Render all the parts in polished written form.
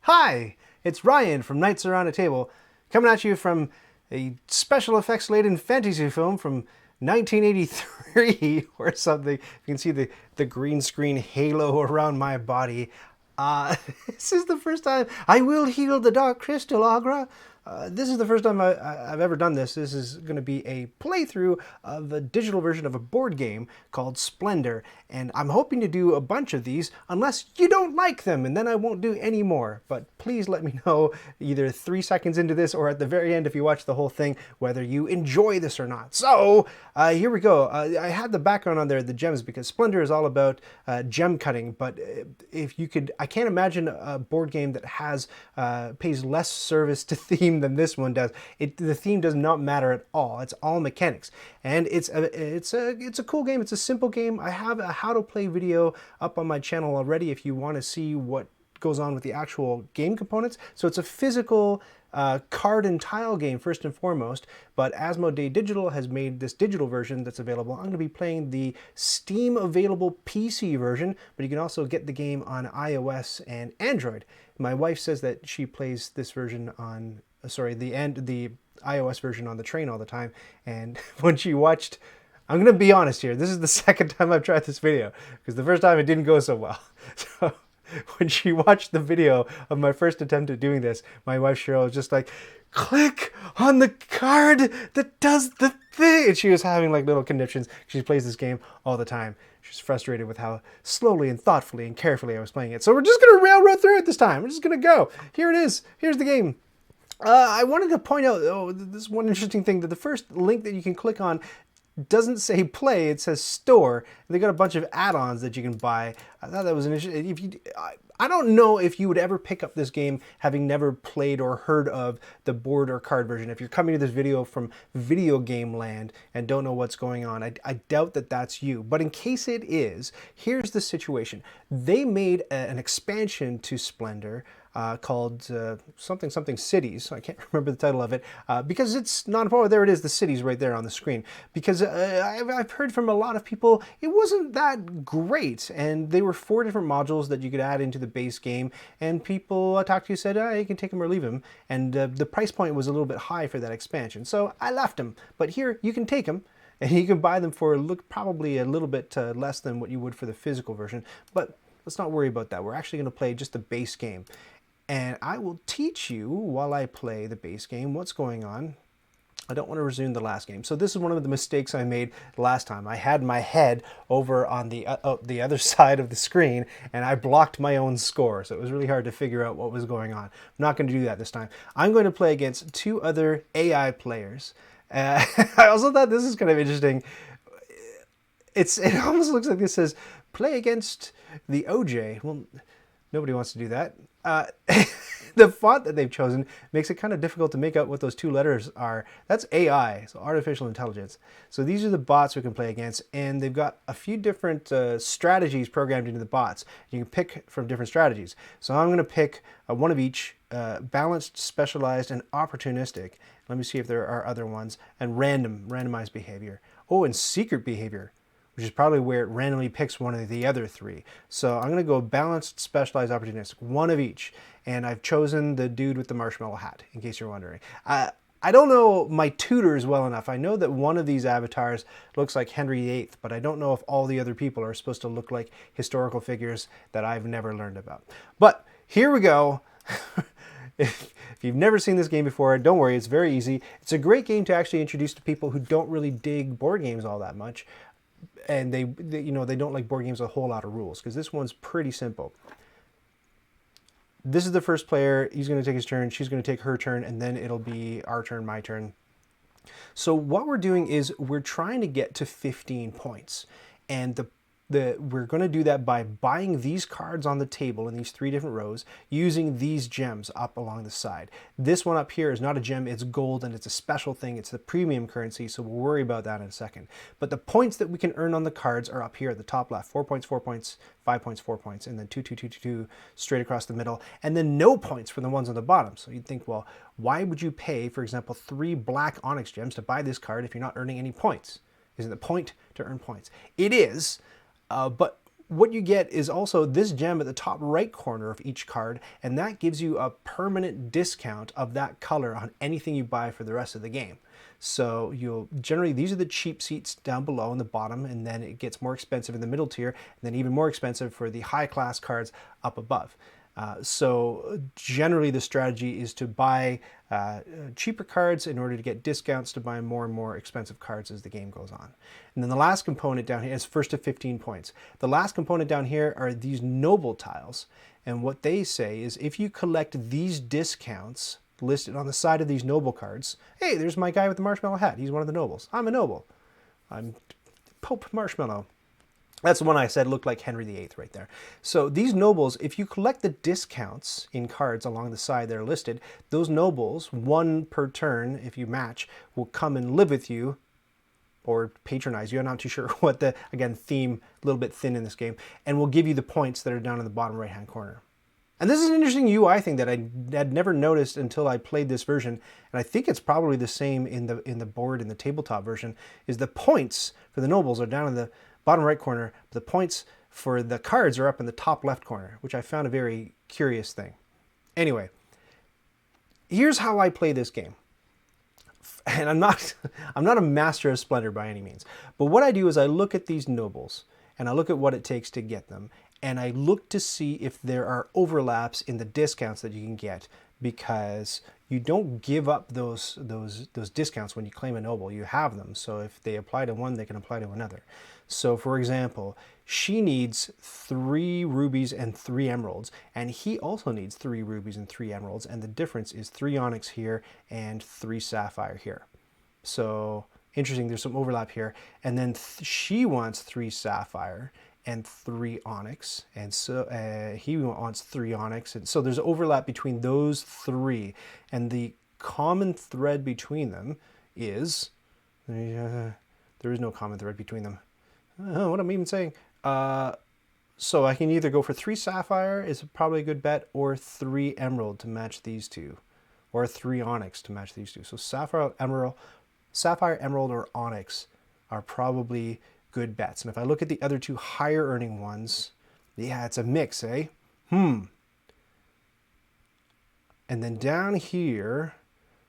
Hi, it's Ryan from Knights Around a Table, coming at you from a special effects laden fantasy film from 1983 or something. You can see the green screen halo around my body. This is the first time I will heal the Dark Crystal, Agra. This is the first time I've ever done this. This is going to be a playthrough of a digital version of a board game called Splendor, and I'm hoping to do a bunch of these unless you don't like them, and then I won't do any more. But please let me know either 3 seconds into this or at the very end if you watch the whole thing whether you enjoy this or not. So here we go. I had the background on there, the gems, because Splendor is all about gem cutting, but if you could, I can't imagine a board game that has pays less service to theme than this one does. The theme does not matter at all. It's all mechanics, and it's a cool game. It's a simple game. I have a how to play video up on my channel already if you want to see what goes on with the actual game components. So it's a physical card and tile game first and foremost, but Asmodee Digital has made this digital version that's available. I'm going to be playing the Steam available PC version, but you can also get the game on iOS and Android. My wife says that she plays this version on, the iOS version on the train all the time, and when she watched, I'm going to be honest here, this is the second time I've tried this video, because the first time it didn't go so well. So when she watched the video of my first attempt at doing this, my wife Cheryl was just like, click on the card that does the thing. And she was having like little conniptions. She plays this game all the time. She's frustrated with how slowly and thoughtfully and carefully I was playing it. So we're just going to railroad through it this time. We're just going to go. Here it is. Here's the game. I wanted to point out, this one interesting thing, that the first link that you can click on doesn't say play, it says store. And they got a bunch of add-ons that you can buy. I thought that was an interesting. I don't know if you would ever pick up this game having never played or heard of the board or card version. If you're coming to this video from video game land and don't know what's going on, I doubt that that's you. But in case it is, here's the situation. They made an expansion to Splendor called something Cities. I can't remember the title of it because it's not important. There it is, the cities right there on the screen. Because I've heard from a lot of people it wasn't that great, and they were 4 different modules that you could add into the base game, and people I talked to said you can take them or leave them, and the price point was a little bit high for that expansion, so I left them. But here you can take them, and you can buy them for probably a little bit less than what you would for the physical version. But let's not worry about that. We're actually going to play just the base game. And I will teach you while I play the base game what's going on. I don't want to resume the last game. So this is one of the mistakes I made last time. I had my head over on the other side of the screen, and I blocked my own score. So it was really hard to figure out what was going on. I'm not going to do that this time. I'm going to play against 2 other AI players. I also thought this is kind of interesting. It almost looks like this says, play against the OJ. Well, nobody wants to do that. The font that they've chosen makes it kind of difficult to make out what those 2 letters are. That's AI, so artificial intelligence. So these are the bots we can play against, and they've got a few different strategies programmed into the bots. You can pick from different strategies. So I'm going to pick one of each, balanced, specialized, and opportunistic. Let me see if there are other ones. And randomized behavior. Oh, and secret behavior, which is probably where it randomly picks one of the other 3. So I'm going to go balanced, specialized, opportunistic, one of each. And I've chosen the dude with the marshmallow hat, in case you're wondering. I don't know my tutors well enough. I know that one of these avatars looks like Henry VIII, but I don't know if all the other people are supposed to look like historical figures that I've never learned about. But here we go. If you've never seen this game before, don't worry, it's very easy. It's a great game to actually introduce to people who don't really dig board games all that much. And they don't like board games with a whole lot of rules, because this one's pretty simple. This is the first player. He's going to take his turn. She's going to take her turn, and then it'll be our turn, my turn. So what we're doing is we're trying to get to 15 points. And we're going to do that by buying these cards on the table in these 3 different rows, using these gems up along the side. This one up here is not a gem, it's gold, and it's a special thing. It's the premium currency, so we'll worry about that in a second. But the points that we can earn on the cards are up here at the top left. 4 points, 4 points, 5 points, 4 points, and then 2, 2, 2, 2, 2 straight across the middle, and then no points for the ones on the bottom. So you'd think, well, why would you pay, for example, 3 black onyx gems to buy this card if you're not earning any points? Isn't the point to earn points? It is. But What you get is also this gem at the top right corner of each card, and that gives you a permanent discount of that color on anything you buy for the rest of the game. So you'll generally, these are the cheap seats down below in the bottom, and then it gets more expensive in the middle tier, and then even more expensive for the high class cards up above. So generally the strategy is to buy cheaper cards in order to get discounts to buy more and more expensive cards as the game goes on. And then the last component down here is first to 15 points. The last component down here are these noble tiles. And what they say is if you collect these discounts listed on the side of these noble cards, hey, there's my guy with the marshmallow hat. He's one of the nobles. I'm a noble. I'm Pope Marshmallow. That's the one I said looked like Henry VIII right there. So these nobles, if you collect the discounts in cards along the side that are listed, those nobles, one per turn, if you match, will come and live with you or patronize you. I'm not too sure what the, again, theme, a little bit thin in this game, and will give you the points that are down in the bottom right-hand corner. And this is an interesting UI thing that I had never noticed until I played this version, and I think it's probably the same in the board in the tabletop version, is the points for the nobles are down in the bottom right corner, but the points for the cards are up in the top left corner, which I found a very curious thing. Anyway, here's how I play this game. And I'm not a master of Splendor by any means, but what I do is I look at these nobles and I look at what it takes to get them, and I look to see if there are overlaps in the discounts that you can get, because you don't give up those discounts when you claim a noble. You have them, so if they apply to one, they can apply to another. So for example, she needs 3 rubies and 3 emeralds, and he also needs 3 rubies and 3 emeralds, and the difference is 3 onyx here and 3 sapphire here. So interesting, there's some overlap here. And then she wants 3 sapphire and 3 onyx, and so he wants 3 onyx, and so there's overlap between those 3, and the common thread between them is there is no common thread between them. What am I even saying? So I can either go for 3 sapphire is probably a good bet, or 3 emerald to match these two, or 3 onyx to match these two. So sapphire, emerald, or onyx are probably good bets. And if I look at the other 2 higher earning ones, yeah, it's a mix, eh? And then down here,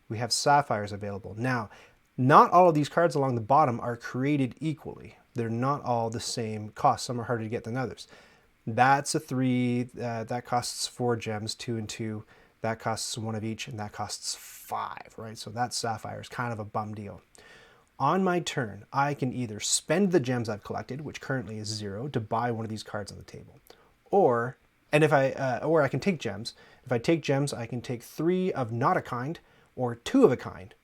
we have sapphires available. Now, not all of these cards along the bottom are created equally. They're not all the same cost. Some are harder to get than others. That's a 3, that costs 4 gems, 2 and 2. That costs 1 of each, and that costs 5, right? So that sapphire is kind of a bum deal. On my turn, I can either spend the gems I've collected, which currently is 0, to buy one of these cards on the table. Or I can take gems. If I take gems, I can take 3 of not a kind, or 2 of a kind.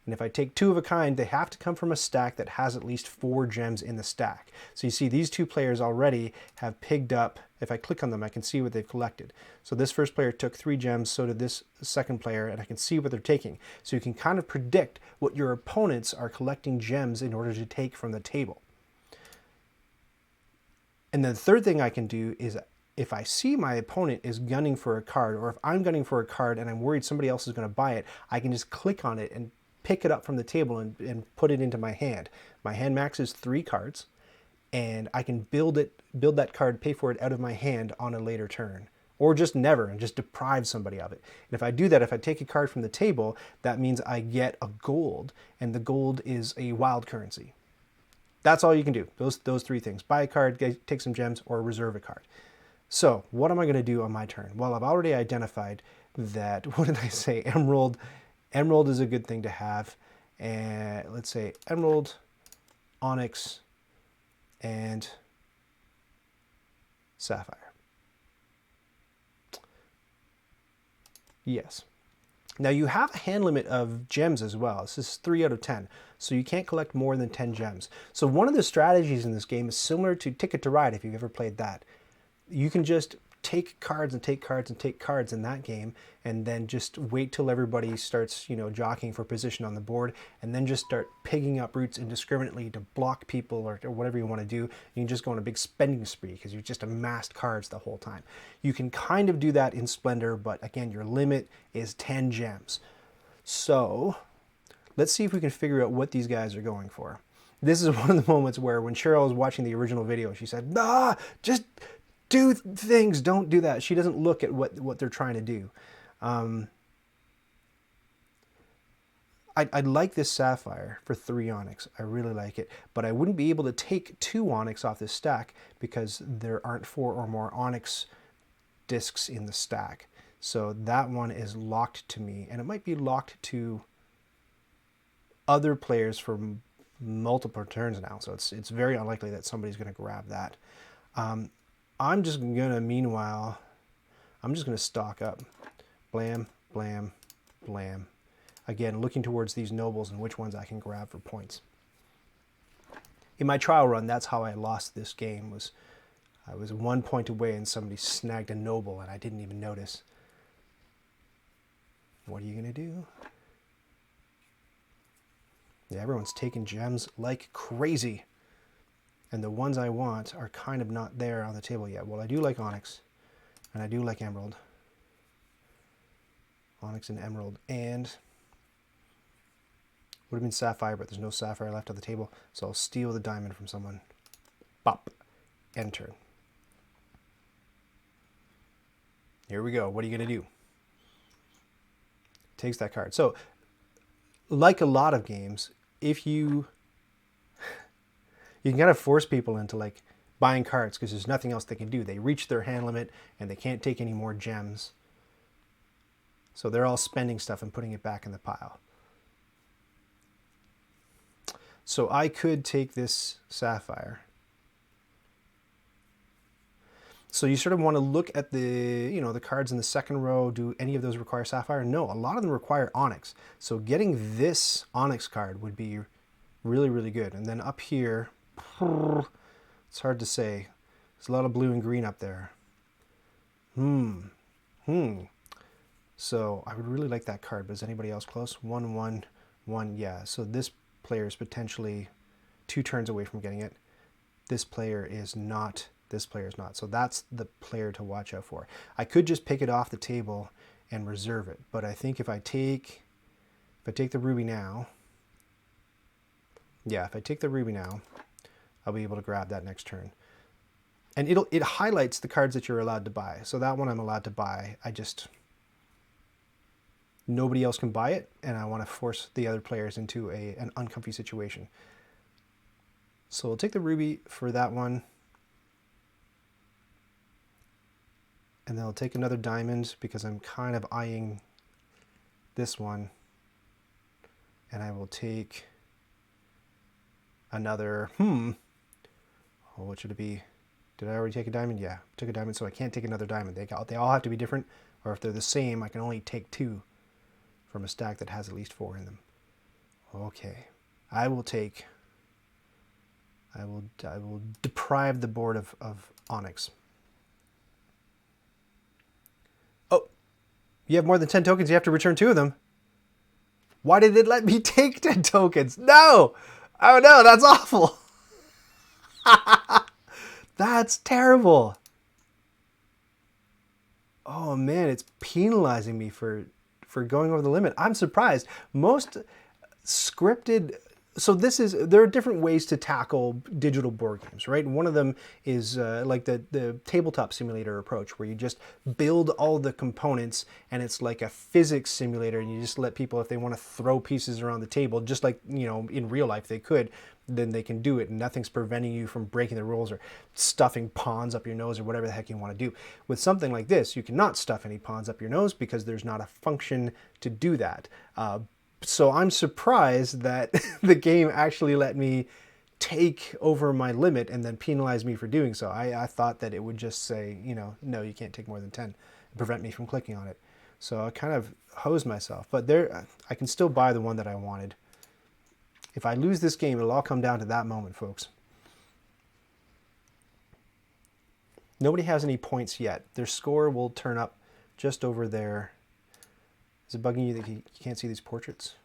And if I take 2 of a kind, they have to come from a stack that has at least 4 gems in the stack. So you see these 2 players already have picked up, if I click on them, I can see what they've collected. So this first player took 3 gems, so did this second player, and I can see what they're taking. So you can kind of predict what your opponents are collecting gems in order to take from the table. And then the third thing I can do is, if I see my opponent is gunning for a card, or if I'm gunning for a card and I'm worried somebody else is going to buy it, I can just click on it and pick it up from the table and put it into my hand. My hand max is 3 cards, and I can build that card, pay for it out of my hand on a later turn, or just never, and just deprive somebody of it. And if I do that, if I take a card from the table, that means I get a gold, and the gold is a wild currency. That's all you can do, those 3 things. Buy a card, take some gems, or reserve a card. So what am I going to do on my turn? Well, I've already identified that, what did I say, emerald is a good thing to have, and let's say emerald, onyx, and sapphire. Yes. Now you have a hand limit of gems as well. This is 3 out of 10, so you can't collect more than 10 gems. So one of the strategies in this game is similar to Ticket to Ride, if you've ever played that. You can just take cards and take cards and take cards in that game, and then just wait till everybody starts, jockeying for position on the board, and then just start picking up routes indiscriminately to block people or whatever you want to do. You can just go on a big spending spree because you've just amassed cards the whole time. You can kind of do that in Splendor, but again, your limit is 10 gems. So let's see if we can figure out what these guys are going for. This is one of the moments where when Cheryl was watching the original video, she said, "Nah, just do things. Don't do that." She doesn't look at what they're trying to do. I'd like this sapphire for 3 onyx. I really like it, but I wouldn't be able to take 2 onyx off this stack because there aren't 4 or more onyx discs in the stack. So that one is locked to me, and it might be locked to other players for multiple turns now. So it's very unlikely that somebody's going to grab that. I'm just gonna, meanwhile, I'm just gonna stock up. Blam, blam, blam. Again, looking towards these nobles and which ones I can grab for points. In my trial run, that's how I lost this game. I was 1 point away and somebody snagged a noble and I didn't even notice. What are you gonna do? Yeah, everyone's taking gems like crazy. And the ones I want are kind of not there on the table yet. Well, I do like onyx, and I do like emerald. Onyx and emerald, and would have been sapphire, but there's no sapphire left on the table, so I'll steal the diamond from someone. Bop. Enter. Here we go. What are you going to do? Takes that card. So, like a lot of games, if you can kind of force people into like buying cards because there's nothing else they can do. They reach their hand limit and they can't take any more gems. So they're all spending stuff and putting it back in the pile. So I could take this sapphire. So you sort of want to look at the cards in the second row. Do any of those require sapphire? No, a lot of them require onyx. So getting this onyx card would be really, really good. And then up here, it's hard to say. There's a lot of blue and green up there. So I would really like that card, but is anybody else close? 1, 1, 1, yeah. So this player is potentially 2 turns away from getting it. This player is not. This player is not. So that's the player to watch out for. I could just pick it off the table and reserve it, but I think if I take the ruby now, yeah, if I take the ruby now, I'll be able to grab that next turn. And it highlights the cards that you're allowed to buy. So that one I'm allowed to buy. Nobody else can buy it, and I want to force the other players into an uncomfy situation. So we'll take the ruby for that one. And then I'll take another diamond because I'm kind of eyeing this one. And I will take another, what should it be? Did I already take a diamond? Yeah, took a diamond, so I can't take another diamond. They all have to be different, or if they're the same, I can only take 2 from a stack that has at least 4 in them. Okay, I will deprive the board of onyx. Oh, you have more than 10 tokens, you have to return 2 of them. Why did it let me take 10 tokens? No! Oh no, that's awful. That's terrible. Oh man, it's penalizing me for going over the limit. I'm surprised. Most scripted, so there are different ways to tackle digital board games, right? One of them is like the tabletop simulator approach, where you just build all the components and it's like a physics simulator, and you just let people, if they want to throw pieces around the table, just like, in real life they could, then they can do it, and nothing's preventing you from breaking the rules or stuffing pawns up your nose or whatever the heck you want to do. With something like this, you cannot stuff any pawns up your nose because there's not a function to do that. So I'm surprised that the game actually let me take over my limit and then penalize me for doing so. I thought that it would just say, no, you can't take more than 10, and prevent me from clicking on it. So I kind of hosed myself, but I can still buy the one that I wanted. If I lose this game, it'll all come down to that moment, folks. Nobody has any points yet. Their score will turn up just over there. Is it bugging you that you can't see these portraits?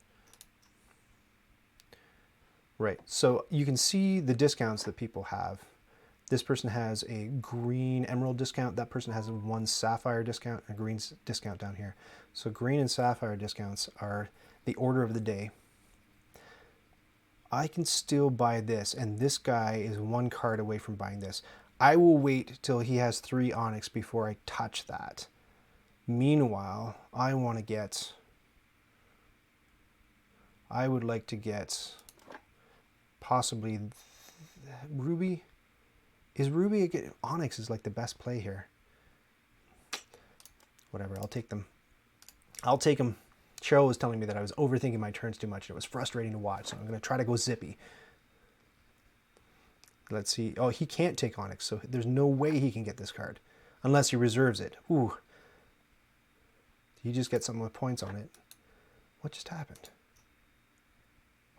Right, so you can see the discounts that people have. This person has a green emerald discount. That person has 1 sapphire discount, a green discount down here. So green and sapphire discounts are the order of the day. I can still buy this, and this guy is one card away from buying this. I will wait till he has 3 Onyx before I touch that. Meanwhile, I want to get... I would like to get possibly Ruby. Is Ruby a good... Onyx is like the best play here. Whatever, I'll take them. I'll take them. Cheryl was telling me that I was overthinking my turns too much. It was frustrating to watch, so I'm going to try to go zippy. Let's see. Oh, he can't take Onyx, so there's no way he can get this card. Unless he reserves it. Ooh. He just gets something with points on it. What just happened?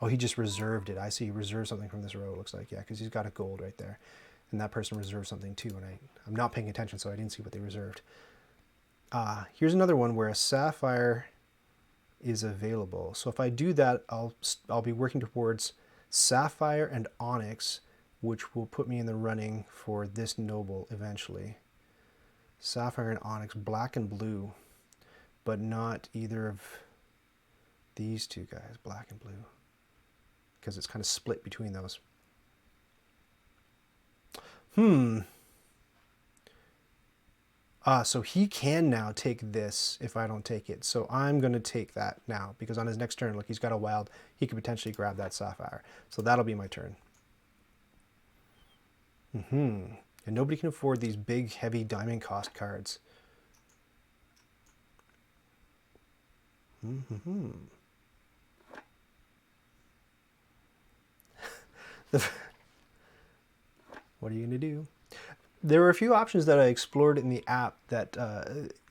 Oh, he just reserved it. I see. He reserved something from this row, it looks like. Yeah, because he's got a gold right there. And that person reserved something too, and I'm not paying attention, so I didn't see what they reserved. Here's another one where a Sapphire is available. So if I do that, I'll be working towards Sapphire and Onyx, which will put me in the running for this noble eventually. Sapphire and Onyx, black and blue, but not either of these two guys, black and blue, because it's kind of split between those. So he can now take this if I don't take it. So I'm going to take that now, because on his next turn, look, he's got a wild. He could potentially grab that Sapphire. So that'll be my turn. And nobody can afford these big, heavy diamond cost cards. What are you going to do? There were a few options that I explored in the app that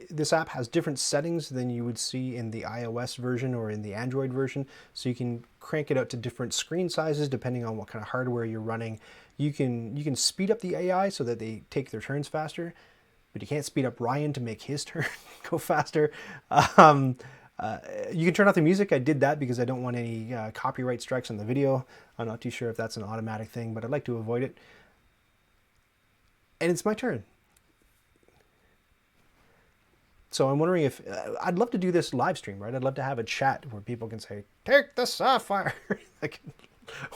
this app has different settings than you would see in the iOS version or in the Android version. So you can crank it out to different screen sizes depending on what kind of hardware you're running. You can speed up the AI so that they take their turns faster, but you can't speed up Ryan to make his turn go faster. You can turn off the music. I did that because I don't want any copyright strikes on the video. I'm not too sure if that's an automatic thing, but I'd like to avoid it. And it's my turn. So I'm wondering if, I'd love to do this live stream, right? I'd love to have a chat where people can say, take the Sapphire. I can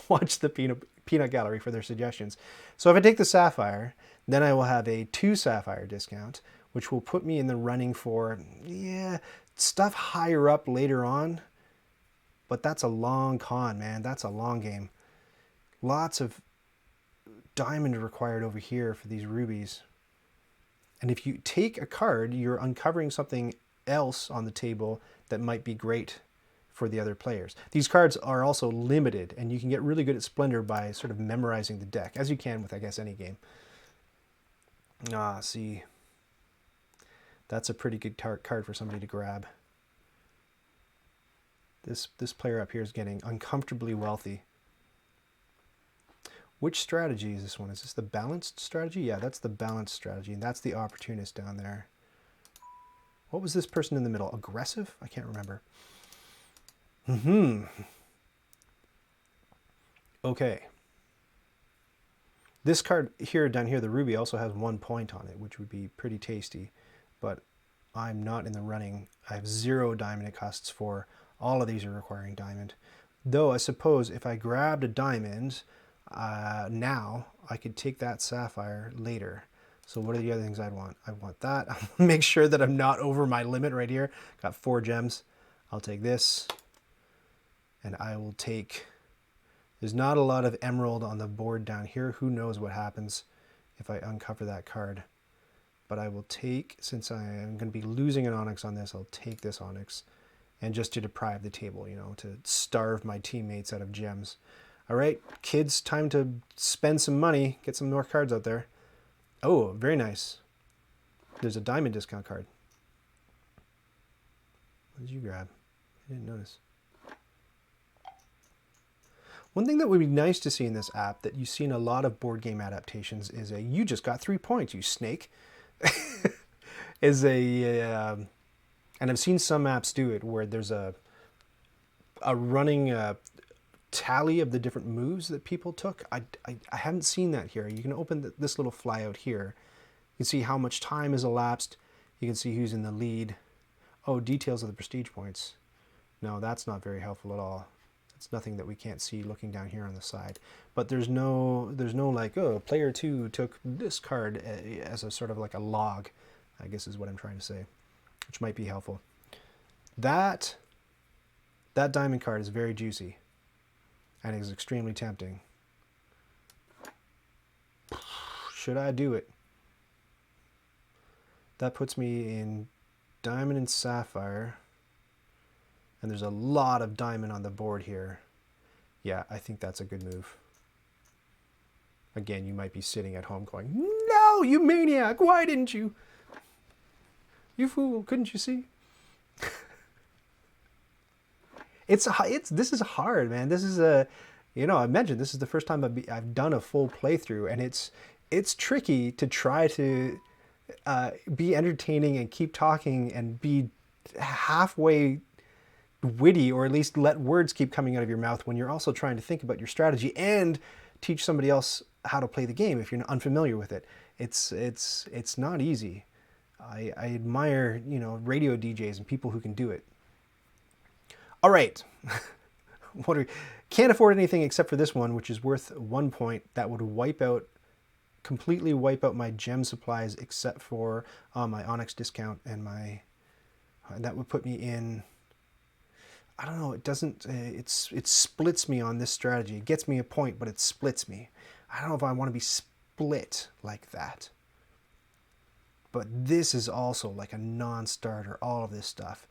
watch the peanut gallery for their suggestions. So if I take the Sapphire, then I will have a 2 Sapphire discount, which will put me in the running for, stuff higher up later on. But that's a long con, man. That's a long game. Lots of diamond required over here for these rubies. And if you take a card, you're uncovering something else on the table that might be great for the other players. These cards are also limited, and you can get really good at Splendor by sort of memorizing the deck, as you can with, I guess, any game. See. That's a pretty good card for somebody to grab. This player up here is getting uncomfortably wealthy. Which strategy is this one? Is this the balanced strategy? Yeah, that's the balanced strategy, and that's the opportunist down there. What was this person in the middle? Aggressive? I can't remember. Okay. This card here, down here, the ruby, also has 1 point on it, which would be pretty tasty, but I'm not in the running. I have 0 diamond it costs for. All of these are requiring diamond. Though I suppose if I grabbed a diamond, now I could take that Sapphire later. So what are the other things I'd want? I want that. I'll make sure that I'm not over my limit right here. Got 4 gems. I'll take this. And I will take... There's not a lot of emerald on the board down here. Who knows what happens if I uncover that card. But I will take, since I am going to be losing an Onyx on this, I'll take this Onyx. And just to deprive the table, you know, to starve my teammates out of gems. All right, kids, time to spend some money, get some more cards out there. Oh, very nice. There's a diamond discount card. What did you grab? I didn't notice. One thing that would be nice to see in this app that you see in a lot of board game adaptations is a, you just got 3 points, you snake. Is a, and I've seen some apps do it where there's a running tally of the different moves that people took. I haven't seen that here. You can open this little flyout here. You can see how much time has elapsed. You can see who's in the lead. Oh, details of the prestige points. No, that's not very helpful at all. It's nothing that we can't see looking down here on the side. But there's no like, oh, player 2 took this card as a sort of like a log, I guess is what I'm trying to say, which might be helpful. That diamond card is very juicy and is extremely tempting. Should I do it? That puts me in diamond and sapphire. And there's a lot of diamond on the board here. Yeah, I think that's a good move. Again, you might be sitting at home going, no, you maniac, why didn't you? You fool, couldn't you see? This is hard, man. This is I mentioned this is the first time I've done a full playthrough, and it's tricky to try to be entertaining and keep talking and be halfway witty, or at least let words keep coming out of your mouth when you're also trying to think about your strategy and teach somebody else how to play the game if you're unfamiliar with it. It's not easy. I admire, radio DJs and people who can do it. All right. Can't afford anything except for this one, which is worth 1 point. That would completely wipe out my gem supplies except for my Onyx discount, and that would put me in, I don't know, it doesn't, it splits me on this strategy. It gets me a point, but it splits me. I don't know if I want to be split like that. But this is also like a non-starter, all of this stuff.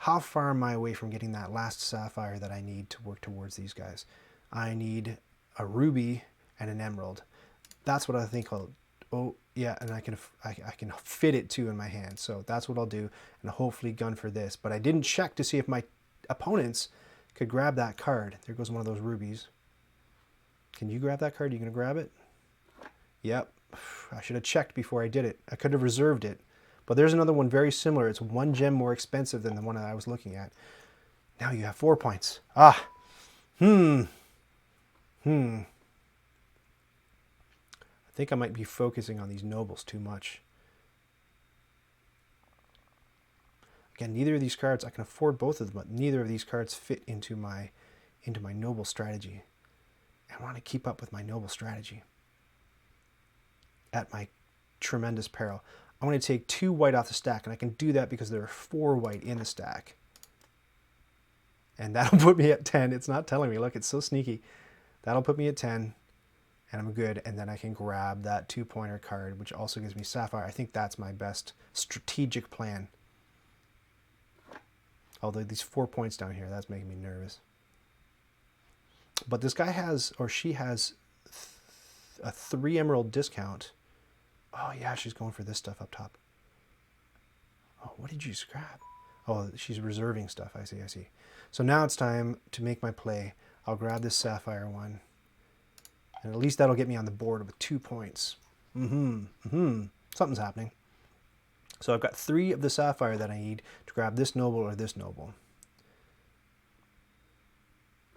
How far am I away from getting that last sapphire that I need to work towards these guys? I need a ruby and an emerald. That's what I think oh yeah, and I can fit it too in my hand. So that's what I'll do, and hopefully gun for this. But I didn't check to see if my opponents could grab that card. There goes one of those rubies. Can you grab that card? Are you gonna grab it? Yep. I should have checked before I did it. I could have reserved it. But there's another one very similar. It's 1 gem more expensive than the one that I was looking at. Now you have 4 points. I think I might be focusing on these nobles too much. Again, neither of these cards, I can afford both of them, but neither of these cards fit into my noble strategy. I want to keep up with my noble strategy at my tremendous peril. I'm going to take 2 white off the stack, and I can do that because there are 4 white in the stack. And that'll put me at 10. It's not telling me. Look, it's so sneaky. That'll put me at 10, and I'm good. And then I can grab that 2-pointer card, which also gives me sapphire. I think that's my best strategic plan. Although these 4 points down here, that's making me nervous. But this guy has, or she has, a 3 emerald discount. Oh yeah, she's going for this stuff up top. Oh, what did you scrap? Oh, she's reserving stuff. I see. So now it's time to make my play. I'll grab this sapphire one. And at least that'll get me on the board with 2 points. Something's happening. So I've got 3 of the sapphire that I need to grab this noble or this noble.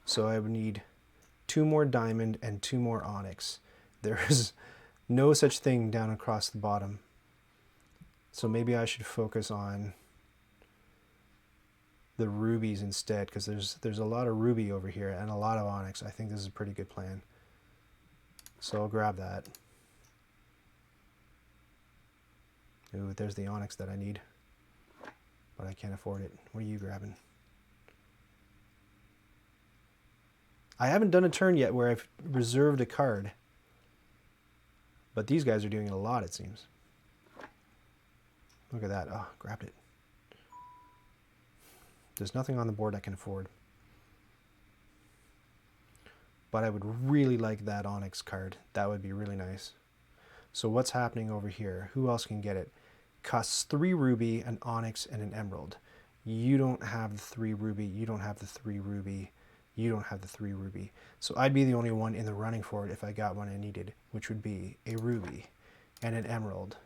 So I would need 2 more diamond and 2 more onyx. There's no such thing down across the bottom. So maybe I should focus on the rubies instead, because there's a lot of ruby over here and a lot of onyx. I think this is a pretty good plan. So I'll grab that. Ooh, there's the onyx that I need. But I can't afford it. What are you grabbing? I haven't done a turn yet where I've reserved a card. But these guys are doing it a lot, it seems. Look at that. Oh, grabbed it. There's nothing on the board I can afford. But I would really like that onyx card. That would be really nice. So what's happening over here? Who else can get it? Costs 3 ruby, an onyx, and an emerald. You don't have the 3 ruby. You don't have the 3 ruby. You don't have the 3 ruby. So I'd be the only one in the running for it if I got one I needed, which would be a ruby and an emerald.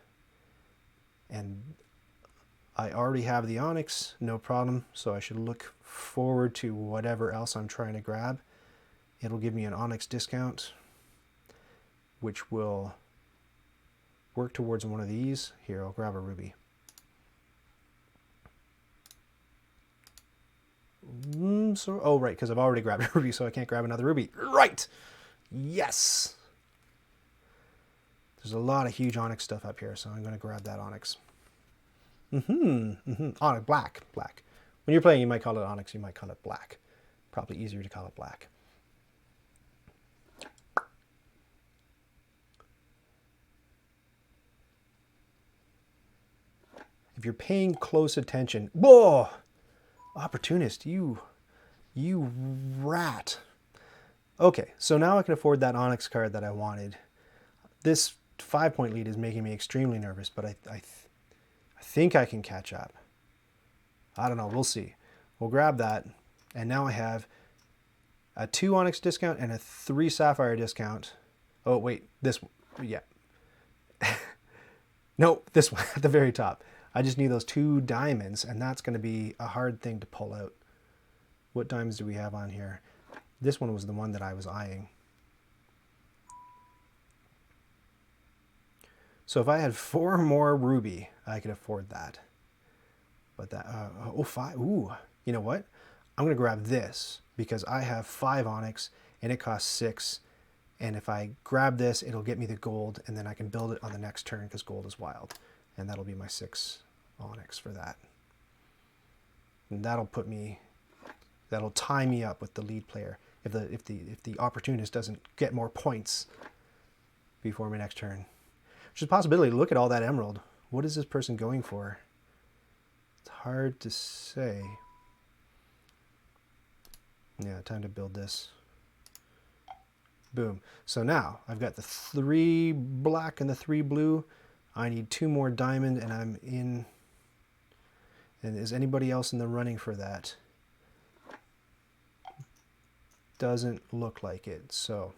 And I already have the onyx, no problem. So I should look forward to whatever else I'm trying to grab. It'll give me an onyx discount, which will work towards one of these. Here, I'll grab a ruby. some sort. Oh, right, because I've already grabbed a ruby, so I can't grab another ruby. Right. Yes. There's a lot of huge onyx stuff up here, so I'm going to grab that onyx. Onyx, black. When you're playing, you might call it onyx, you might call it black. Probably easier to call it black. If you're paying close attention, whoa, opportunist, you rat. Okay, so now I can afford that onyx card that I wanted. This 5-point lead is making me extremely nervous, but I think I can catch up. I don't know, we'll see. We'll grab that, and now I have a 2 onyx discount and a 3 sapphire discount. Oh wait, this one, yeah. No, this one at the very top. I just need those 2 diamonds, and that's going to be a hard thing to pull out. What diamonds do we have on here? This one was the one that I was eyeing. So if I had 4 more ruby, I could afford that. But that, 5, ooh, you know what? I'm going to grab this because I have 5 onyx and it costs 6. And if I grab this, it'll get me the gold, and then I can build it on the next turn because gold is wild. And that'll be my 6 onyx for that. And that'll tie me up with the lead player if the opportunist doesn't get more points before my next turn. Which is a possibility. Look at all that emerald. What is this person going for? It's hard to say. Yeah, time to build this. Boom. So now I've got the 3 black and the 3 blue. I need 2 more diamond, and I'm in. And is anybody else in the running for that? Doesn't look like it. So,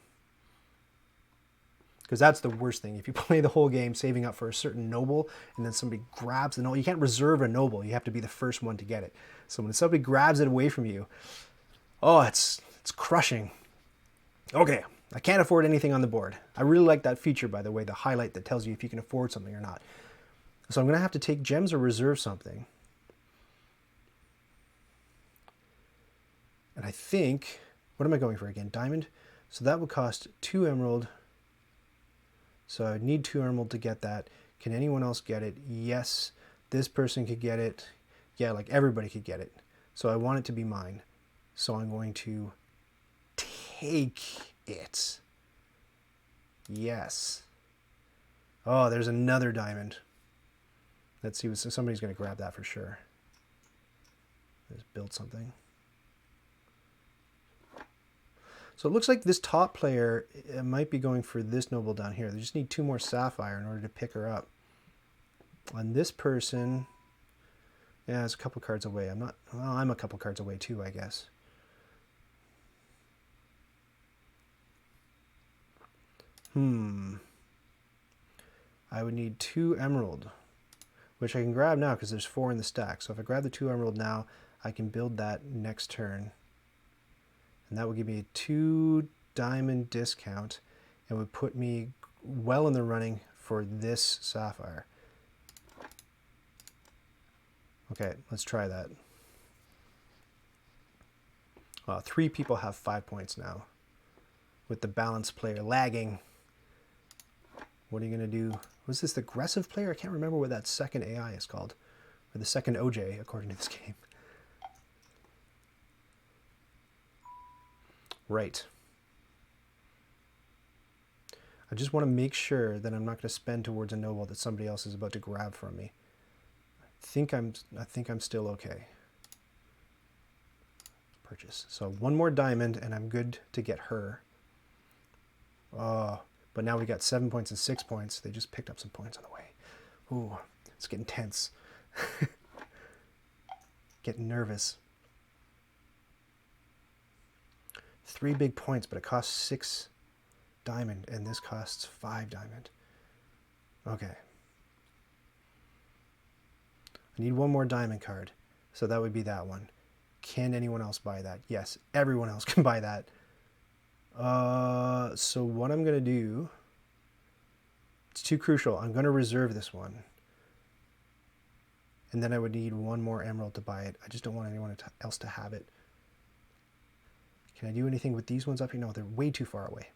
because that's the worst thing. If you play the whole game saving up for a certain noble, and then somebody grabs the noble, you can't reserve a noble. You have to be the first one to get it. So when somebody grabs it away from you, oh, it's crushing. Okay, I can't afford anything on the board. I really like that feature, by the way, the highlight that tells you if you can afford something or not. So I'm going to have to take gems or reserve something. And I think, what am I going for again? Diamond? So that would cost 2 emerald. So I need 2 emerald to get that. Can anyone else get it? Yes, this person could get it. Yeah, like everybody could get it. So I want it to be mine. So I'm going to take it. Yes. Oh, there's another diamond. Let's see, somebody's going to grab that for sure. Let's build something. So it looks like this top player might be going for this noble down here. They just need 2 more sapphire in order to pick her up. And this person, yeah, it's a couple cards away. I'm a couple cards away too, I guess. I would need 2 emerald, which I can grab now because there's 4 in the stack. So if I grab the 2 emerald now, I can build that next turn. And that would give me a 2 diamond discount and would put me well in the running for this sapphire. Okay, let's try that. 3 people have 5 points now with the balanced player lagging. What are you going to do? Was this the aggressive player? I can't remember what that second AI is called. Or the second OJ, according to this game. Right. I just want to make sure that I'm not going to spend towards a noble that somebody else is about to grab from me. I think I'm still okay. Purchase. So 1 more diamond and I'm good to get her. Oh, but now we got 7 points and 6 points. They just picked up some points on the way. Ooh, it's getting tense. Getting nervous. 3 big points, but it costs 6 diamond, and this costs 5 diamond. Okay. I need 1 more diamond card, so that would be that one. Can anyone else buy that? Yes, everyone else can buy that. So what I'm going to do, it's too crucial. I'm going to reserve this one. And then I would need 1 more emerald to buy it. I just don't want anyone else to have it. Can I do anything with these ones up here? No, they're way too far away.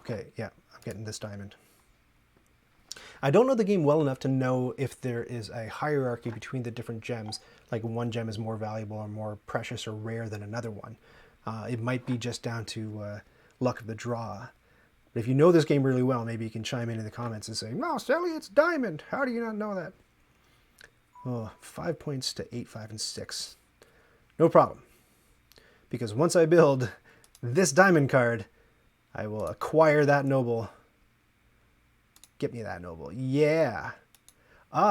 Okay, yeah, I'm getting this diamond. I don't know the game well enough to know if there is a hierarchy between the different gems, like one gem is more valuable or more precious or rare than another one. It might be just down to luck of the draw. But if you know this game really well, maybe you can chime in the comments and say, "No, Sally, it's diamond. How do you not know that?" Oh, 5 points to 8, 5, and 6. No problem. Because once I build this diamond card, I will acquire that noble. Get me that noble. Yeah.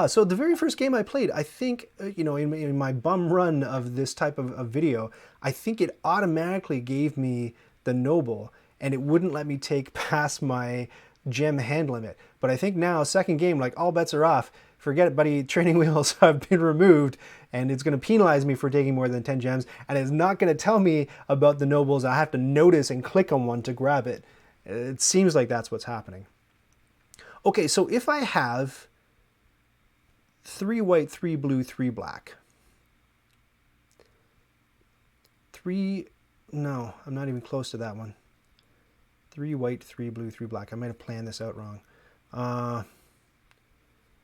So the very first game I played, I think, in my bum run of this type of video, I think it automatically gave me the noble, and it wouldn't let me take past my gem hand limit. But I think now, second game, like, all bets are off. Forget it, buddy. Training wheels have been removed, and it's going to penalize me for taking more than 10 gems, and it's not going to tell me about the nobles. I have to notice and click on one to grab it. It seems like that's what's happening. Okay, so if I have 3 white, 3 blue, 3 black. 3, no, I'm not even close to that one. 3 white, 3 blue, 3 black. I might have planned this out wrong.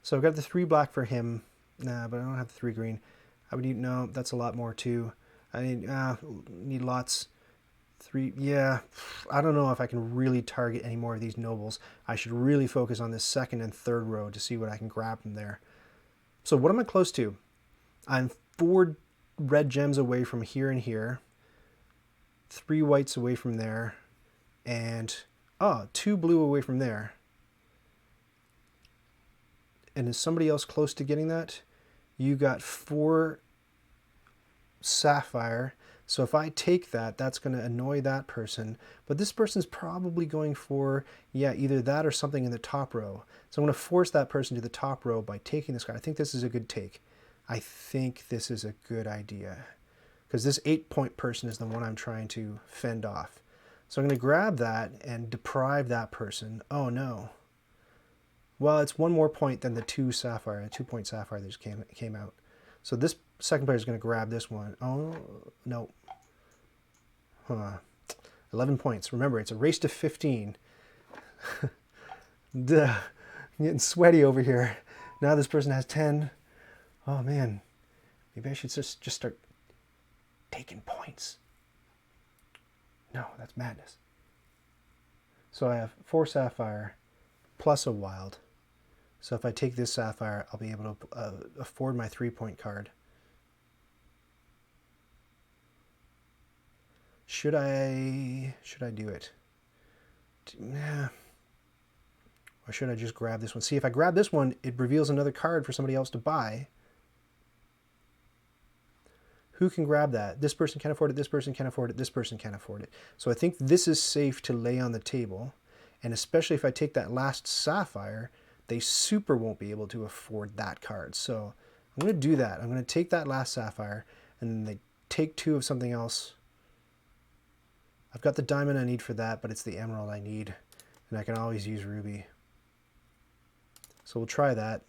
So I've got the 3 black for him. Nah, but I don't have the 3 green. I would need, no, that's a lot more too. I need lots. 3, yeah, I don't know if I can really target any more of these nobles. I should really focus on this second and third row to see what I can grab from there. So what am I close to? I'm 4 red gems away from here and here. 3 whites away from there. And, 2 blue away from there. And is somebody else close to getting that? You got 4 sapphire. So if I take that, that's going to annoy that person. But this person's probably going for, yeah, either that or something in the top row. So I'm going to force that person to the top row by taking this card. I think this is a good take. I think this is a good idea. Because this 8-point person is the one I'm trying to fend off. So I'm going to grab that and deprive that person. Oh, no. Well, it's 1 more point than the 2 sapphire, the 2-point sapphire that just came out. So this second player is going to grab this one. Oh, no. 11 points. Remember, it's a race to 15. Duh. I'm getting sweaty over here. Now this person has 10. Oh, man. Maybe I should just start taking points. No, that's madness. So I have 4 sapphire plus a wild. So if I take this sapphire, I'll be able to afford my 3-point card. Should I do it? Yeah. Or should I just grab this one? See, if I grab this one, it reveals another card for somebody else to buy. Who can grab that? This person can't afford it, this person can't afford it, this person can't afford it. So I think this is safe to lay on the table. And especially if I take that last sapphire, they super won't be able to afford that card. So I'm going to do that. I'm going to take that last sapphire and then they take 2 of something else. I've got the diamond I need for that, but it's the emerald I need. And I can always use ruby. So we'll try that.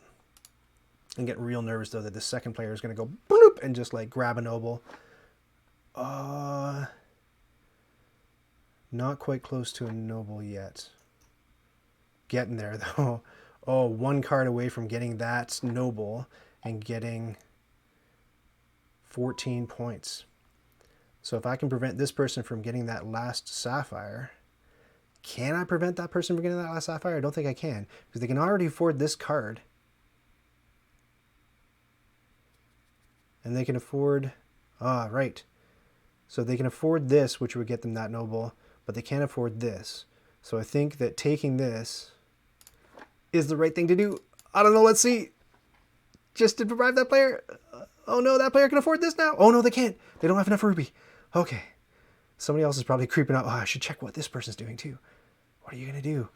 And get real nervous though that the second player is going to go bloop and just like grab a noble. Not quite close to a noble yet. Getting there though. Oh, 1 card away from getting that noble and getting 14 points. So if I can prevent this person from getting that last sapphire, can I prevent that person from getting that last sapphire? I don't think I can, because they can already afford this card. And they can afford, right. So they can afford this, which would get them that noble, but they can't afford this. So I think that taking this is the right thing to do. I don't know, let's see. Just to deprive that player. Oh no, that player can afford this now. Oh no, they can't. They don't have enough ruby. Okay. Somebody else is probably creeping up. Oh, I should check what this person's doing too. What are you going to do?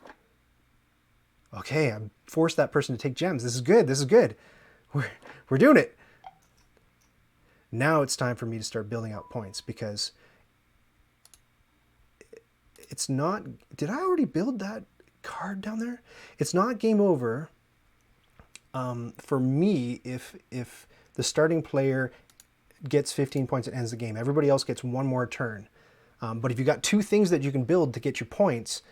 Okay, I forced that person to take gems. This is good. This is good. We're doing it. Now it's time for me to start building out points because it's not... Did I already build that card down there? It's not game over for me if the starting player gets 15 points and ends the game. Everybody else gets 1 more turn. But if you got two things that you can build to get your points,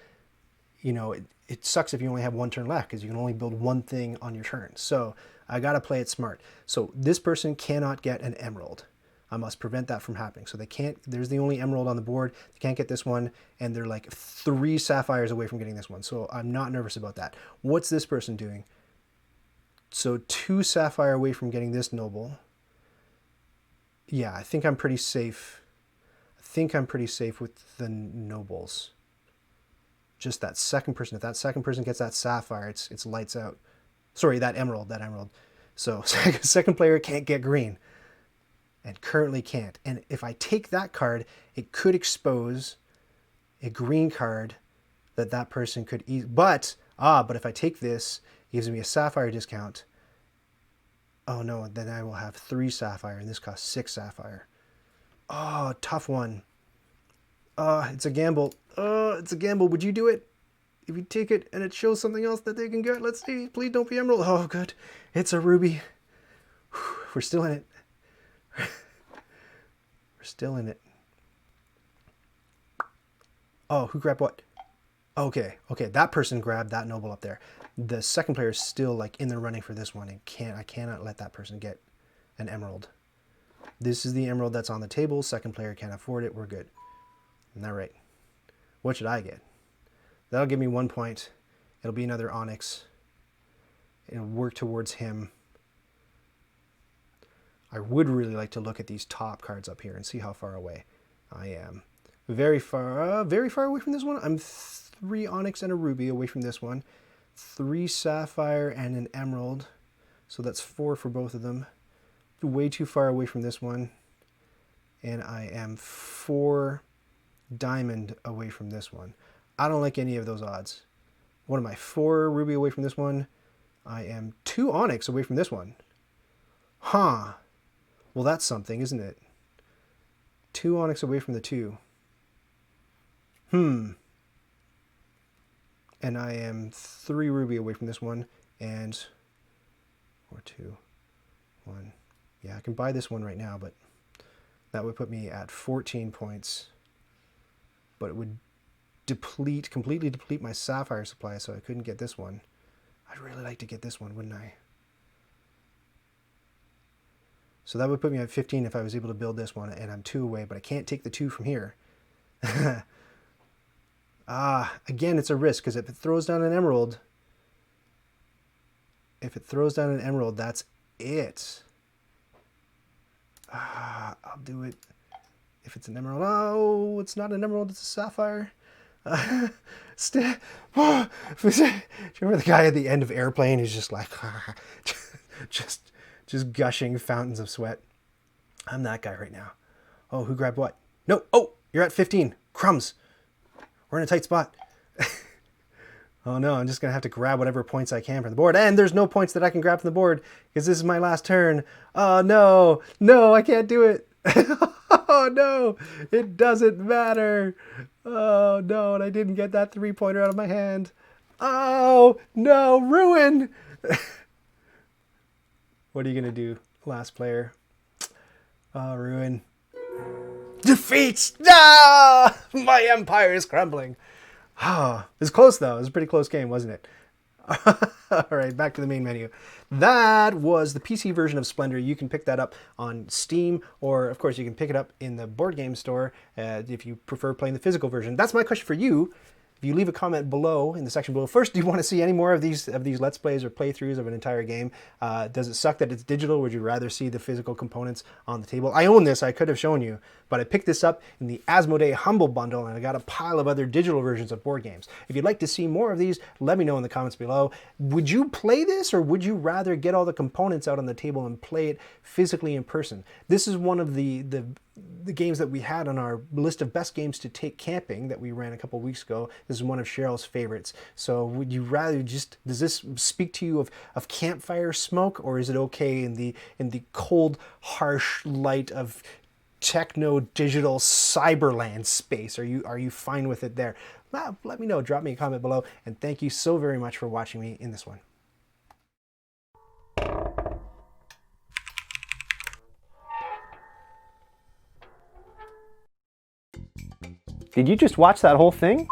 you know, it sucks if you only have one turn left because you can only build one thing on your turn. So I got to play it smart. So this person cannot get an emerald. I must prevent that from happening. So they can't, there's the only emerald on the board. They can't get this one, and they're like 3 sapphires away from getting this one. So I'm not nervous about that. What's this person doing? So 2 sapphire away from getting this noble. Yeah, I think I'm pretty safe. I think I'm pretty safe with the nobles. Just that second person. If that second person gets that sapphire, it's lights out. Sorry, that emerald. So second player can't get green. And currently can't. And if I take that card, it could expose a green card that person could but if I take this, it gives me a sapphire discount. Oh no, then I will have 3 sapphire, and this costs 6 sapphire. Oh, tough one. It's a gamble. It's a gamble. Would you do it? If you take it and it shows something else that they can get, let's see. Please don't be emerald. Oh, good. It's a ruby. We're still in it. We're still in it. Oh, who grabbed what? Okay, that person grabbed that noble up there. The second player is still like in the running for this one, and I cannot let that person get an emerald. This is the emerald that's on the table. Second player can't afford it. We're good. Isn't that right? What should I get? That'll give me 1 point. It'll be another onyx. It'll work towards him. I would really like to look at these top cards up here and see how far away I am. Very far away from this one. I'm 3 onyx and a ruby away from this one. 3 sapphire and an emerald. So that's 4 for both of them. Way too far away from this one. And I am 4 diamond away from this one. I don't like any of those odds. What am I? 4 ruby away from this one. I am 2 onyx away from this one. Huh. Well, that's something, isn't it? 2 onyx away from the 2. And I am 3 ruby away from this one, and 4, 2, 1. Yeah, I can buy this one right now, but that would put me at 14 points. But it would completely deplete my sapphire supply, so I couldn't get this one. I'd really like to get this one, wouldn't I? So that would put me at 15 if I was able to build this one, and I'm 2 away, but I can't take the 2 from here. Again, it's a risk, because if it throws down an emerald, that's it. I'll do it. If it's an emerald, oh, it's not an emerald, it's a sapphire. Do you remember the guy at the end of Airplane who's just like, just gushing fountains of sweat? I'm that guy right now. Oh, who grabbed what? No. Oh, you're at 15. Crumbs. We're in a tight spot. Oh no, I'm just going to have to grab whatever points I can from the board. And there's no points that I can grab from the board because this is my last turn. Oh no. No, I can't do it. Oh no, it doesn't matter. Oh no, and I didn't get that 3-pointer out of my hand. Oh no, ruin. What are you going to do, last player? Oh, ruin. Defeats! Ah! My empire is crumbling. Oh, it was close, though. It was a pretty close game, wasn't it? All right, back to the main menu. That was the PC version of Splendor. You can pick that up on Steam, or, of course, you can pick it up in the board game store if you prefer playing the physical version. That's my question for you. If you leave a comment below, in the section below, first, do you want to see any more of these Let's Plays or playthroughs of an entire game? Does it suck that it's digital? Would you rather see the physical components on the table? I own this. I could have shown you, but I picked this up in the Asmodee Humble Bundle, and I got a pile of other digital versions of board games. If you'd like to see more of these, let me know in the comments below. Would you play this, or would you rather get all the components out on the table and play it physically in person? This is one of the games that we had on our list of best games to take camping that we ran a couple weeks ago. This is one of Cheryl's favorites. So would you rather does this speak to you of campfire smoke, or is it okay in the cold, harsh light of techno digital cyberland space? Are you fine with it there? Well, let me know. Drop me a comment below, and thank you so very much for watching me in this one. Did you just watch that whole thing?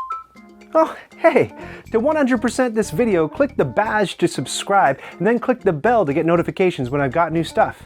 Oh, hey, to 100% this video, click the badge to subscribe and then click the bell to get notifications when I've got new stuff.